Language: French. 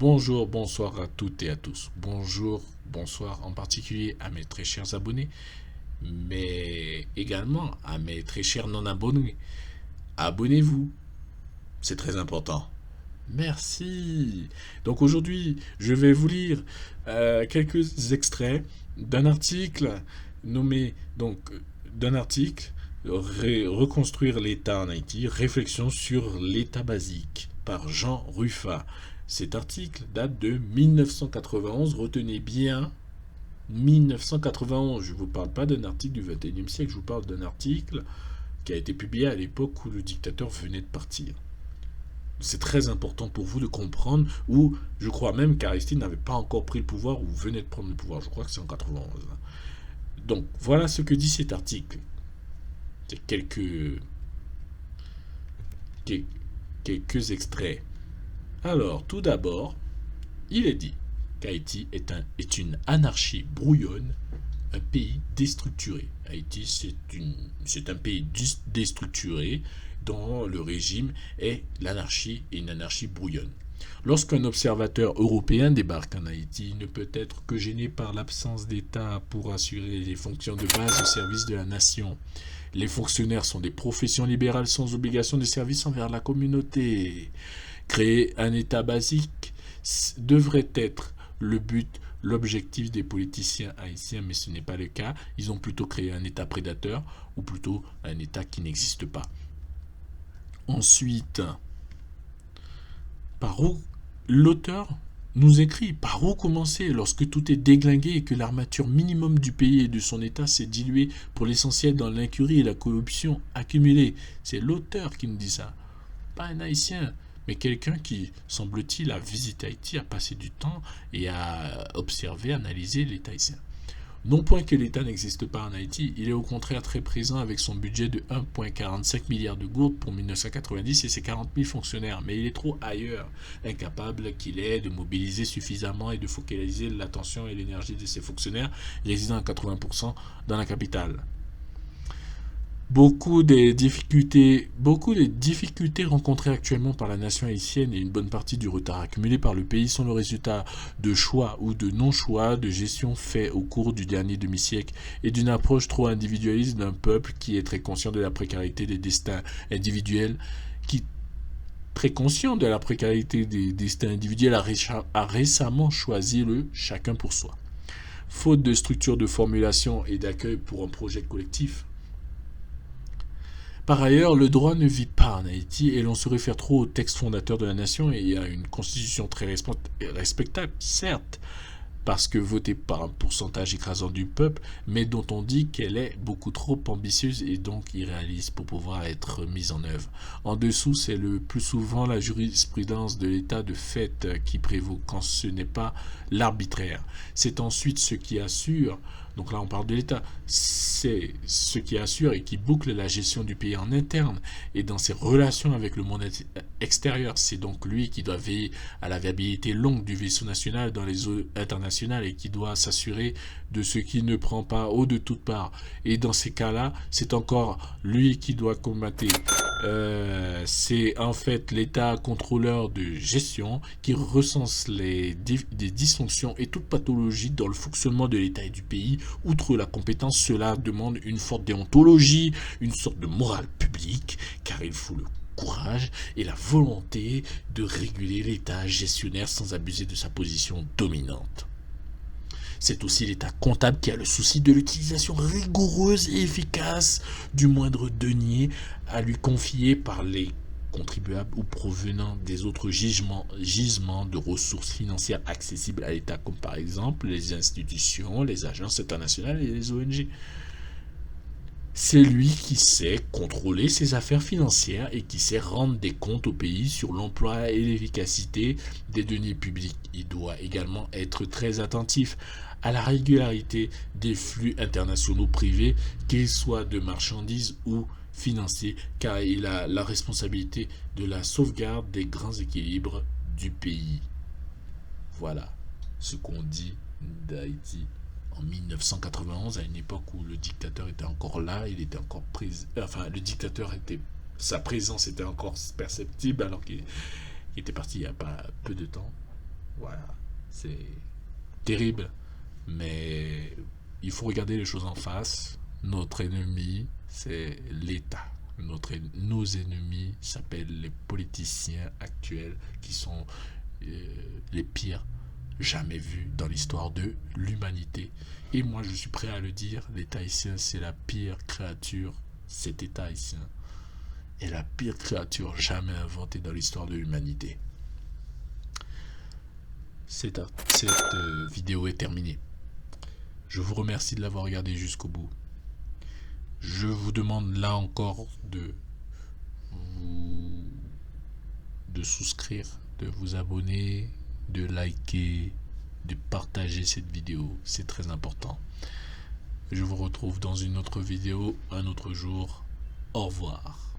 Bonjour, bonsoir à toutes et à tous. Bonjour, bonsoir en particulier à mes très chers abonnés, mais également à mes très chers non-abonnés. Abonnez-vous, c'est très important. Merci. Donc aujourd'hui, je vais vous lire quelques extraits d'un article nommé donc d'un article Reconstruire l'État en Haïti, réflexion sur l'État basique par Jean Ruffat. Cet article date de 1991, retenez bien 1991. Je ne vous parle pas d'un article du 21e siècle, je vous parle d'un article qui a été publié à l'époque où le dictateur venait de partir. C'est très important pour vous de comprendre, où je crois même qu'Aristide n'avait pas encore pris le pouvoir ou venait de prendre le pouvoir. Je crois que c'est en 91. Donc voilà ce que dit cet article. C'est quelques extraits. Alors, tout d'abord, il est dit qu'Haïti est une anarchie brouillonne, un pays déstructuré. Haïti, c'est un pays déstructuré dont le régime est l'anarchie et une anarchie brouillonne. Lorsqu'un observateur européen débarque en Haïti, il ne peut être que gêné par l'absence d'État pour assurer les fonctions de base au service de la nation. Les fonctionnaires sont des professions libérales sans obligation de service envers la communauté. Créer un État basique devrait être le but, l'objectif des politiciens haïtiens, mais ce n'est pas le cas. Ils ont plutôt créé un État prédateur, ou plutôt un État qui n'existe pas. Ensuite, par où l'auteur nous écrit par où commencer lorsque tout est déglingué et que l'armature minimum du pays et de son État s'est diluée pour l'essentiel dans l'incurie et la corruption accumulée. C'est l'auteur qui nous dit ça, pas un haïtien, mais quelqu'un qui, semble-t-il, a visité Haïti, a passé du temps et a observé, analysé l'État haïtien. Non point que l'État n'existe pas en Haïti, il est au contraire très présent avec son budget de 1,45 milliard de gourdes pour 1990 et ses 40 000 fonctionnaires, mais il est trop ailleurs, incapable qu'il est de mobiliser suffisamment et de focaliser l'attention et l'énergie de ses fonctionnaires résidant à 80% dans la capitale. Beaucoup des difficultés rencontrées actuellement par la nation haïtienne et une bonne partie du retard accumulé par le pays sont le résultat de choix ou de non-choix de gestion faits au cours du dernier demi-siècle et d'une approche trop individualiste d'un peuple qui est très conscient de la précarité des destins individuels, a récemment choisi le chacun pour soi. Faute de structure de formulation et d'accueil pour un projet collectif. Par ailleurs, le droit ne vit pas en Haïti et l'on se réfère trop au texte fondateur de la nation et à une constitution très respectable, certes, parce que votée par un pourcentage écrasant du peuple, mais dont on dit qu'elle est beaucoup trop ambitieuse et donc irréaliste pour pouvoir être mise en œuvre. En dessous, c'est le plus souvent la jurisprudence de l'état de fait qui prévaut quand ce n'est pas l'arbitraire. C'est ensuite ce qui assure, donc là on parle de l'État, c'est ce qui assure et qui boucle la gestion du pays en interne et dans ses relations avec le monde extérieur. C'est donc lui qui doit veiller à la viabilité longue du vaisseau national dans les eaux internationales et qui doit s'assurer de ce qui ne prend pas eau de toutes parts. Et dans ces cas-là, c'est encore lui qui doit combattre. C'est en fait l'État contrôleur de gestion qui recense des dysfonctions et toute pathologie dans le fonctionnement de l'État et du pays. Outre la compétence, cela demande une forte déontologie, une sorte de morale publique, car il faut le courage et la volonté de réguler l'État gestionnaire sans abuser de sa position dominante. C'est aussi l'État comptable qui a le souci de l'utilisation rigoureuse et efficace du moindre denier à lui confier par les contribuables ou provenant des autres gisements de ressources financières accessibles à l'État, comme par exemple les institutions, les agences internationales et les ONG. C'est lui qui sait contrôler ses affaires financières et qui sait rendre des comptes au pays sur l'emploi et l'efficacité des deniers publics. Il doit également être très attentif à la régularité des flux internationaux privés, qu'ils soient de marchandises ou financiers, car il a la responsabilité de la sauvegarde des grands équilibres du pays. Voilà ce qu'on dit d'Haïti en 1991, à une époque où le dictateur était encore là, il était encore le dictateur était, sa présence était encore perceptible alors qu'il était parti il n'y a pas peu de temps. Voilà, c'est terrible, mais il faut regarder les choses en face. Notre ennemi, c'est l'État. Nos ennemis s'appellent les politiciens actuels qui sont les pires jamais vus dans l'histoire de l'humanité. Et moi, je suis prêt à le dire, l'État haïtien, c'est la pire créature. Cet État haïtien est la pire créature jamais inventée dans l'histoire de l'humanité. Cette vidéo est terminée. Je vous remercie de l'avoir regardé jusqu'au bout. Je vous demande là encore de souscrire, de vous abonner, de liker, de partager cette vidéo. C'est très important. Je vous retrouve dans une autre vidéo un autre jour. Au revoir.